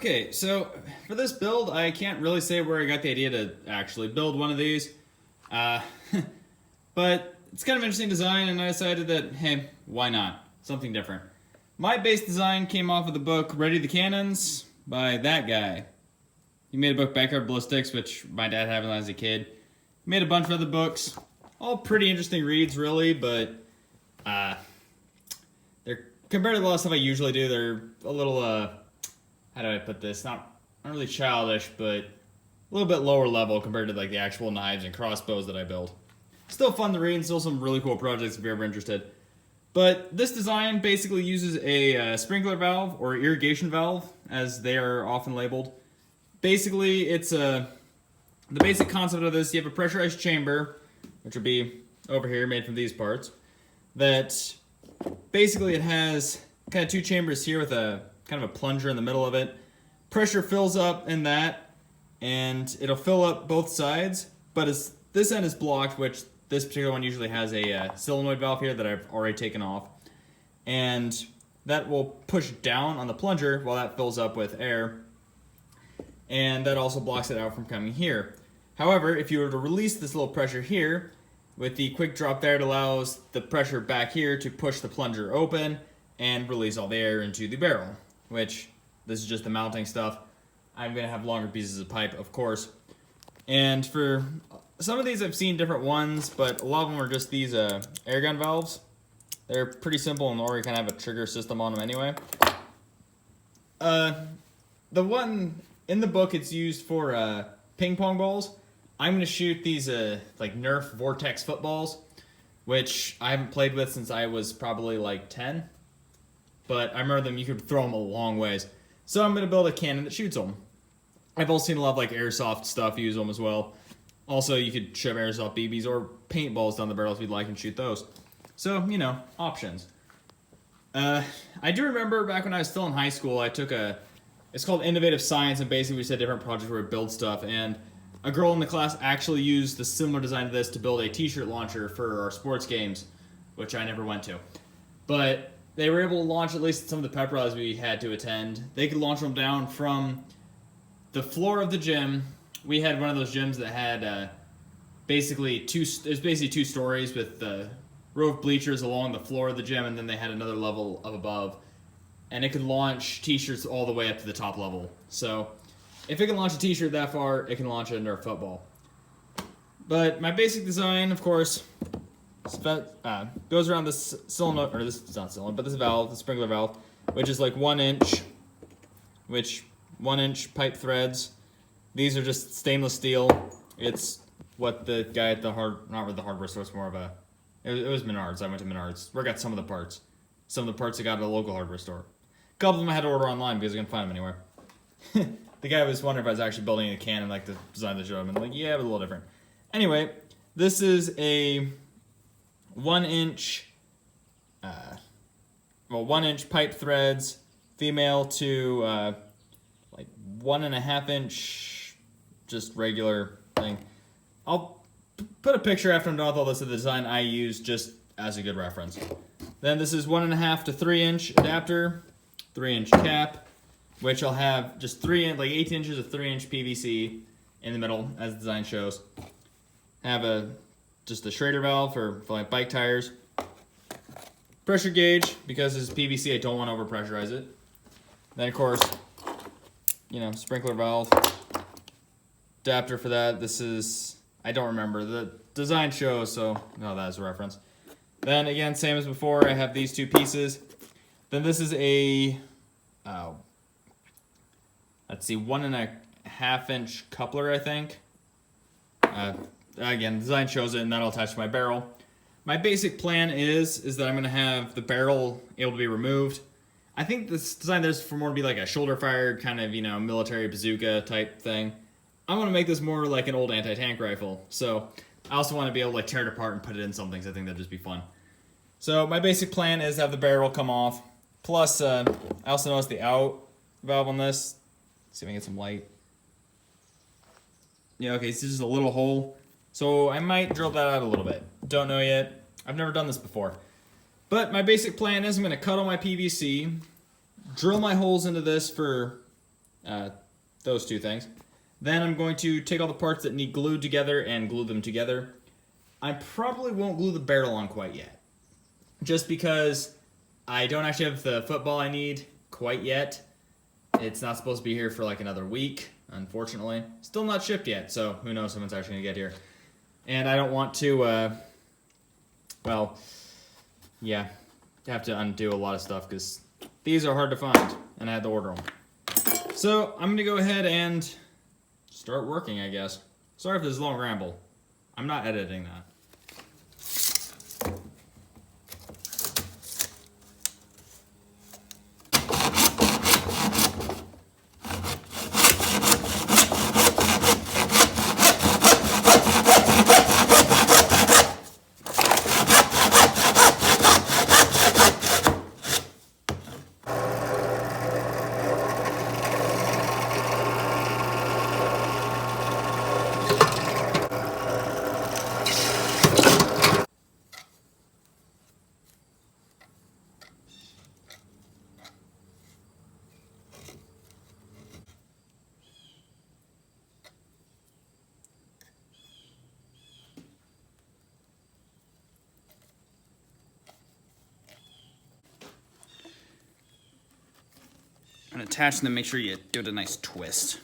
Okay, so for this build, I can't really say where I got the idea to actually build one of these. Uh, but it's kind of an interesting design, and I decided that, hey, why not? Something different. My base design came off of the book Ready the Cannons by that guy. He made a book, Backyard Ballistics, which my dad had when I was a kid. He made a bunch of other books. All pretty interesting reads, really, but they're compared to a lot of stuff I usually do, they're a little, how do I put this? Not really childish, but a little bit lower level compared to like the actual knives and crossbows that I build. Still fun to read, and still some really cool projects if you're ever interested. But this design basically uses a sprinkler valve, or irrigation valve, as they are often labeled. Basically, it's the basic concept of this, you have a pressurized chamber, which would be over here, made from these parts, that basically it has kind of two chambers here with a kind of a plunger in the middle of it. Pressure fills up in that, and it'll fill up both sides, but this end is blocked, which this particular one usually has a solenoid valve here that I've already taken off, and that will push down on the plunger while that fills up with air, and that also blocks it out from coming here. However, if you were to release this little pressure here, with the quick drop there, it allows the pressure back here to push the plunger open and release all the air into the barrel, which this is just the mounting stuff. I'm going to have longer pieces of pipe, of course. And for some of these, I've seen different ones, but a lot of them are just these air gun valves. They're pretty simple and already kind of have a trigger system on them anyway. The one in the book, it's used for ping pong balls. I'm going to shoot these like Nerf Vortex footballs, which I haven't played with since I was probably like 10. But I remember them, you could throw them a long ways. So I'm going to build a cannon that shoots them. I've also seen a lot of like airsoft stuff use them as well. Also, you could shove airsoft BBs or paintballs down the barrel if you'd like and shoot those. So, you know, options. I do remember back when I was still in high school, I took it's called Innovative Science, and basically we just had different projects where we build stuff, and a girl in the class actually used the similar design to this to build a t-shirt launcher for our sports games, which I never went to. But they were able to launch at least some of the pep rallies we had to attend. They could launch them down from the floor of the gym. We had one of those gyms that had basically two stories with the row of bleachers along the floor of the gym, and then they had another level up above. And it could launch t-shirts all the way up to the top level. So if it can launch a t-shirt that far, it can launch a Nerf football. But my basic design, of course, goes around this solenoid, or this is not solenoid, but this valve, the sprinkler valve, which is like 1 inch, 1 inch pipe threads. These are just stainless steel. It's what the guy at the not really the hardware store, it's more of a, it was Menards. I went to Menards. We got some of the parts. Some of the parts I got at a local hardware store. A couple of them I had to order online because I couldn't find them anywhere. The guy was wondering if I was actually building a cannon like the design that showed him. And I'm like, yeah, but a little different. Anyway, this is a 1 inch, 1 inch pipe threads, female to like 1.5 inch, just regular thing. I'll put a picture after I'm done with all this of the design I use just as a good reference. Then this is 1.5 to 3 inch adapter, 3 inch cap, which I'll have just 18 inches of 3 inch PVC in the middle, as the design shows. Have just a Schrader valve for like bike tires. Pressure gauge, because it's PVC, I don't want to overpressurize it. Then of course, you know, sprinkler valve. Adapter for that. This is, I don't remember. The design shows, so no, that is a reference. Then again, same as before, I have these two pieces. Then this is a, let's see, 1.5 inch coupler, I think. Again, the design shows it, and that'll attach to my barrel. My basic plan is that I'm going to have the barrel able to be removed. I think this design is for more to be like a shoulder-fired kind of, you know, military bazooka type thing. I want to make this more like an old anti-tank rifle, so I also want to be able to like tear it apart and put it in something, so I think that'd just be fun. So my basic plan is to have the barrel come off. Plus, I also noticed the out valve on this. Let's see if I can get some light. Yeah, okay, so just a little hole. So I might drill that out a little bit. Don't know yet. I've never done this before. But my basic plan is I'm going to cut all my PVC, drill my holes into this for those two things. Then I'm going to take all the parts that need glued together and glue them together. I probably won't glue the barrel on quite yet, just because I don't actually have the football I need quite yet. It's not supposed to be here for like another week, unfortunately. Still not shipped yet, so who knows when it's actually going to get here. And I don't want to, well, yeah, have to undo a lot of stuff because these are hard to find, and I had to order them. So I'm going to go ahead and start working, I guess. Sorry for this long ramble. I'm not editing that. And attach them, make sure you do it a nice twist.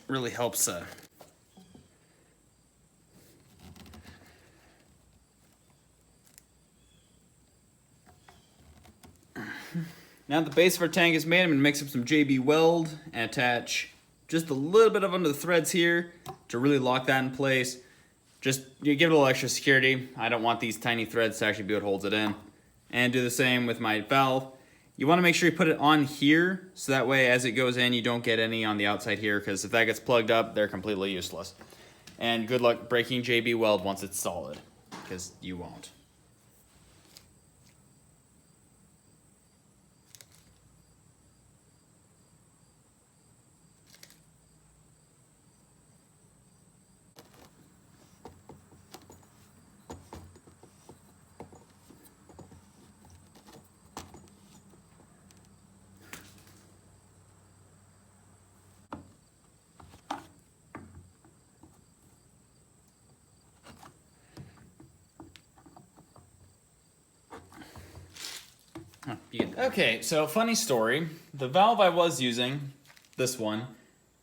Really helps. Now that the base of our tank is made, I'm going to mix up some JB Weld and attach just a little bit of under the threads here to really lock that in place. Just give it a little extra security. I don't want these tiny threads to actually be what holds it in. And do the same with my valve. You want to make sure you put it on here, so that way as it goes in, you don't get any on the outside here, because if that gets plugged up, they're completely useless. And good luck breaking JB Weld once it's solid, because you won't. Okay, so funny story. The valve I was using, this one,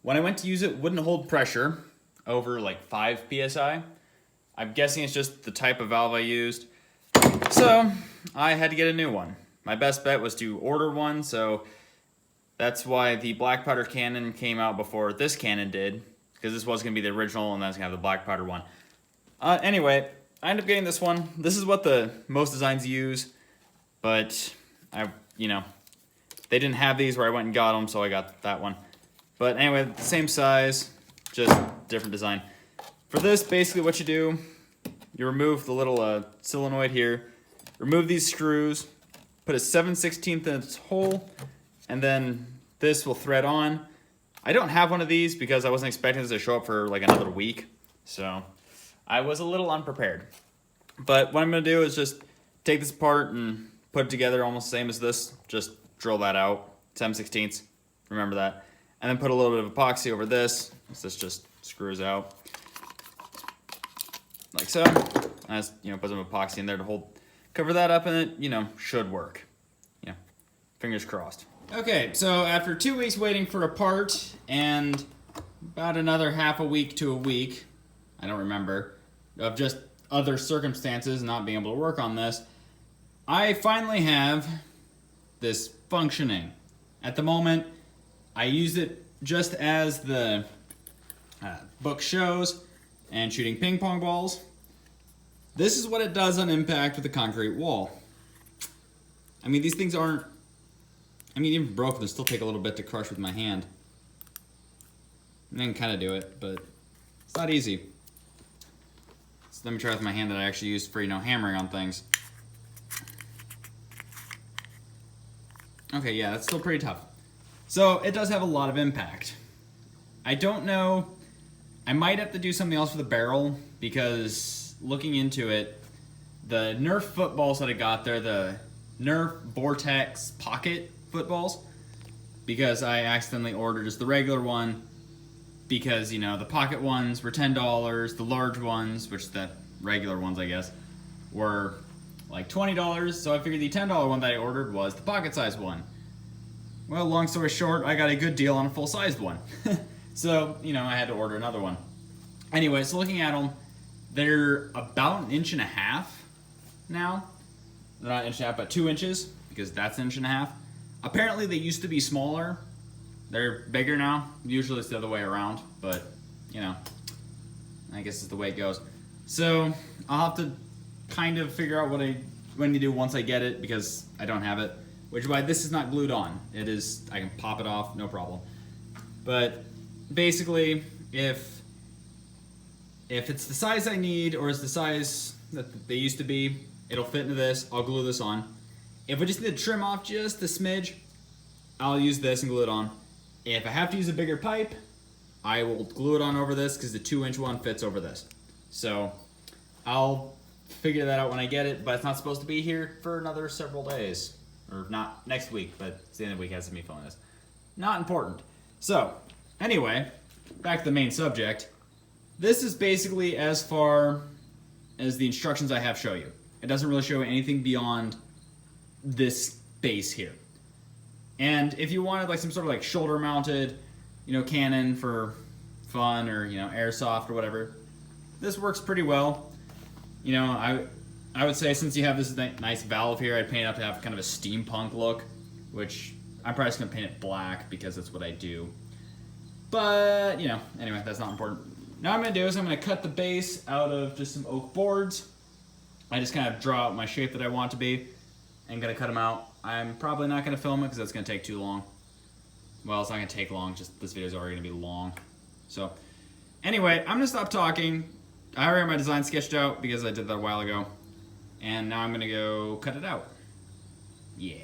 when I went to use it, wouldn't hold pressure over like 5 psi. I'm guessing it's just the type of valve I used. So I had to get a new one. My best bet was to order one, so that's why the black powder cannon came out before this cannon did, because this was going to be the original and then I was going to have the black powder one. Anyway, I ended up getting this one. This is what the most designs use, but they didn't have these where I went and got them, so I got that one. But anyway, the same size, just different design. For this, basically what you do, you remove the little solenoid here, remove these screws, put a 7/16 in its hole, and then this will thread on. I don't have one of these because I wasn't expecting this to show up for like another week, so I was a little unprepared. But what I'm going to do is just take this apart and put it together almost the same as this. Just drill that out, 7/16, remember that. And then put a little bit of epoxy over this. This just screws out. Like so. And just, put some epoxy in there to cover that up, and it, should work. Fingers crossed. Okay, so after 2 weeks waiting for a part, and about another half a week to a week, I don't remember, of just other circumstances not being able to work on this, I finally have this functioning. At the moment, I use it just as the book shows and shooting ping pong balls. This is what it does on impact with a concrete wall. I mean, these things aren't, even broken, they still take a little bit to crush with my hand. I can kind of do it, but it's not easy. So let me try with my hand that I actually use for, hammering on things. Okay, yeah, that's still pretty tough. So it does have a lot of impact. I don't know, I might have to do something else with the barrel, because looking into it, the Nerf footballs that I got there, the Nerf Vortex Pocket footballs, because I accidentally ordered just the regular one because, you know, the pocket ones were $10, the large ones, which the regular ones, I guess, were like $20, so I figured the $10 one that I ordered was the pocket-sized one. Well, long story short, I got a good deal on a full-sized one. So, you know, I had to order another one. Anyway, so looking at them, they're about 1.5 inches now. They're not 1.5 inches, but 2 inches, because that's 1.5 inches. Apparently, they used to be smaller. They're bigger now. Usually it's the other way around, but, you know, I guess it's the way it goes. So, I'll have to kind of figure out what I need to do once I get it, because I don't have it. Which is why this is not glued on. It is, I can pop it off, no problem. But, basically, if it's the size I need, or it's the size that they used to be, it'll fit into this. I'll glue this on. If I just need to trim off just a smidge, I'll use this and glue it on. If I have to use a bigger pipe, I will glue it on over this because the 2-inch one fits over this. So I'll figure that out when I get it, but it's not supposed to be here for another several days. Or not next week, but it's the end of the week as me filming this. Not important. So, anyway, back to the main subject. This is basically as far as the instructions I have show you. It doesn't really show anything beyond this base here. And if you wanted like some sort of like shoulder mounted, you know, cannon for fun, or, you know, airsoft or whatever, this works pretty well. You know, I would say since you have this nice valve here, I'd paint it up to have kind of a steampunk look, which I'm probably just gonna paint it black because that's what I do. But, you know, anyway, that's not important. Now what I'm gonna do is I'm gonna cut the base out of just some oak boards. I just kind of draw out my shape that I want it to be and gonna cut them out. I'm probably not gonna film it because that's gonna take too long. Well, it's not gonna take long, just this video is already gonna be long. So, anyway, I'm gonna stop talking. I already have my design sketched out because I did that a while ago. And now I'm gonna go cut it out. Yeah.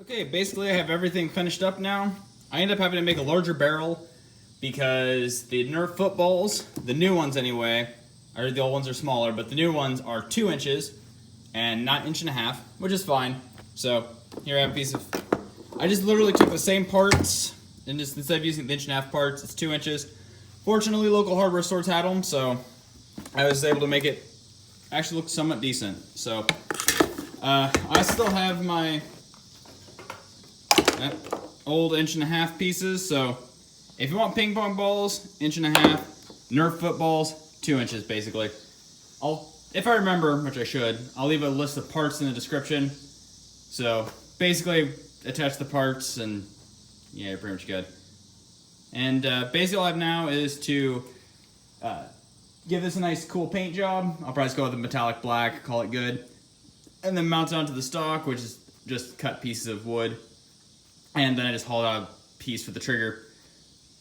Okay, basically I have everything finished up now. I end up having to make a larger barrel because the Nerf footballs, the new ones anyway, or the old ones are smaller, but the new ones are 2 inches and not 1.5 inches, which is fine. So here I have a piece of, I just literally took the same parts and just instead of using the 1.5 inch parts, it's 2 inches. Fortunately, local hardware stores had them, so I was able to make it actually look somewhat decent. So I still have my old 1.5 inch pieces, so if you want ping pong balls, 1.5 inches, Nerf footballs, 2 inches basically. If I remember, which I should, I'll leave a list of parts in the description. So basically attach the parts and yeah, you're pretty much good. And basically all I have now is to give this a nice cool paint job. I'll probably just go with a metallic black, call it good. And then mount it onto the stock, which is just cut pieces of wood. And then I just hauled out a piece for the trigger.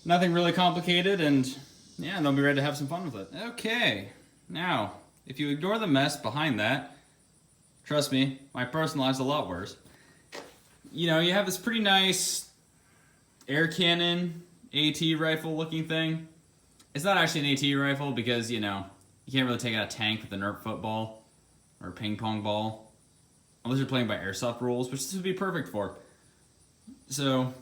Nothing really complicated, and yeah, they'll be ready to have some fun with it. Okay, now, if you ignore the mess behind that, trust me, my personal life's a lot worse. You know, you have this pretty nice air cannon, AT rifle looking thing. It's not actually an AT rifle because, you know, you can't really take out a tank with a Nerf football or a ping pong ball. Unless you're playing by airsoft rules, which this would be perfect for. So,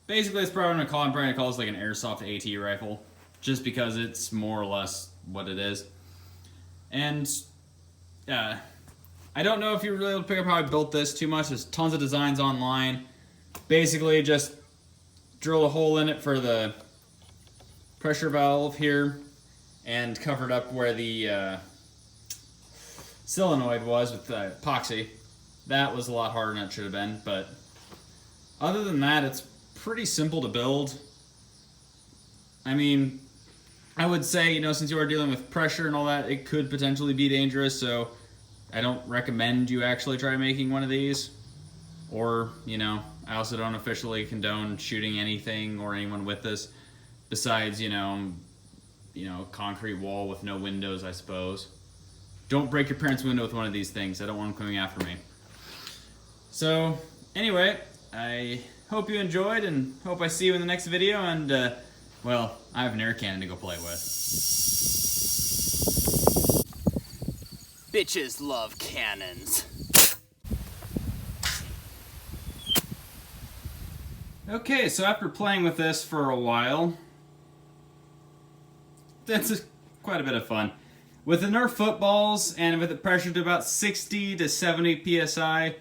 basically it's probably what I'm probably gonna call this like an airsoft AT rifle, just because it's more or less what it is. And, I don't know if you're really able to pick up how I built this too much. There's tons of designs online. Basically, just drill a hole in it for the pressure valve here, and covered up where the solenoid was with the epoxy. That was a lot harder than it should have been, but other than that, it's pretty simple to build. I mean, I would say, you know, since you are dealing with pressure and all that, it could potentially be dangerous, so I don't recommend you actually try making one of these. Or, you know, I also don't officially condone shooting anything or anyone with this besides, you know, concrete wall with no windows, I suppose. Don't break your parents' window with one of these things. I don't want them coming after me. So, anyway, I hope you enjoyed and hope I see you in the next video. And, well, I have an air cannon to go play with. Bitches love cannons. Okay, so after playing with this for a while, that's quite a bit of fun. With the Nerf footballs and with it pressured to about 60 to 70 psi,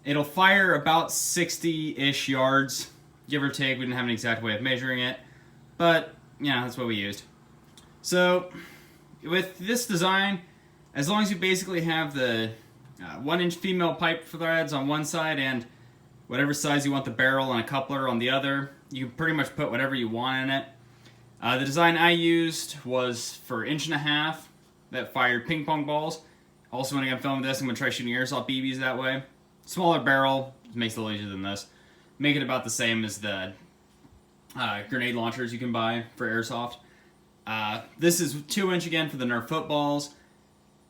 it'll fire about 60-ish yards, give or take. We didn't have an exact way of measuring it, but yeah, that's what we used. So with this design, as long as you basically have the 1-inch female pipe threads on one side and whatever size you want the barrel and a coupler on the other, you can pretty much put whatever you want in it. The design I used was for 1.5" that fired ping pong balls. Also, when I'm filming this, I'm going to try shooting airsoft BBs that way. Smaller barrel, makes it a little easier than this. Make it about the same as the grenade launchers you can buy for airsoft. This is 2-inch again for the Nerf footballs.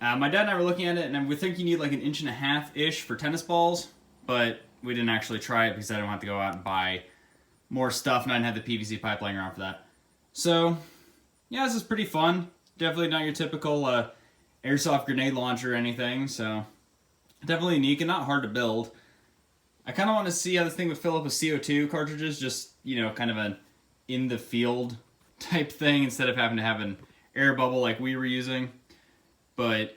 My dad and I were looking at it, and we think you need like an 1.5-ish for tennis balls, but we didn't actually try it because I don't have to go out and buy more stuff, and I didn't have the PVC pipe laying around for that. So, yeah, this is pretty fun. Definitely not your typical airsoft grenade launcher or anything, so definitely unique and not hard to build. I kind of want to see how this thing would fill up with CO2 cartridges, just, you know, kind of an in-the-field type thing instead of having to have an air bubble like we were using. But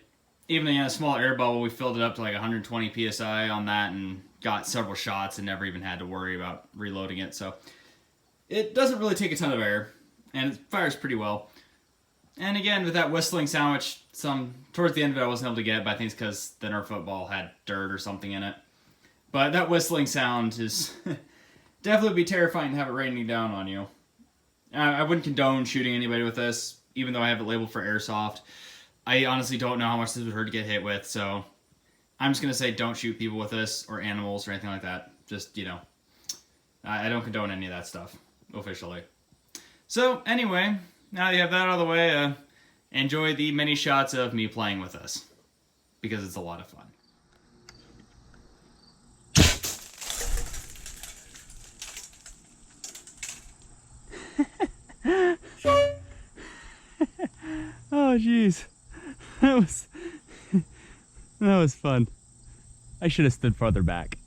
even in a small air bubble, we filled it up to like 120 psi on that and got several shots and never even had to worry about reloading it. So it doesn't really take a ton of air, and it fires pretty well. And again, with that whistling sound, which towards the end of it I wasn't able to get, but I think it's because the Nerf football had dirt or something in it. But that whistling sound is definitely be terrifying to have it raining down on you. I wouldn't condone shooting anybody with this, even though I have it labeled for airsoft. I honestly don't know how much this would hurt to get hit with, so I'm just going to say don't shoot people with this, or animals, or anything like that. Just, you know, I don't condone any of that stuff, officially. So, anyway, now that you have that out of the way, enjoy the many shots of me playing with this, because it's a lot of fun. Oh, jeez. That was fun. I should have stood farther back.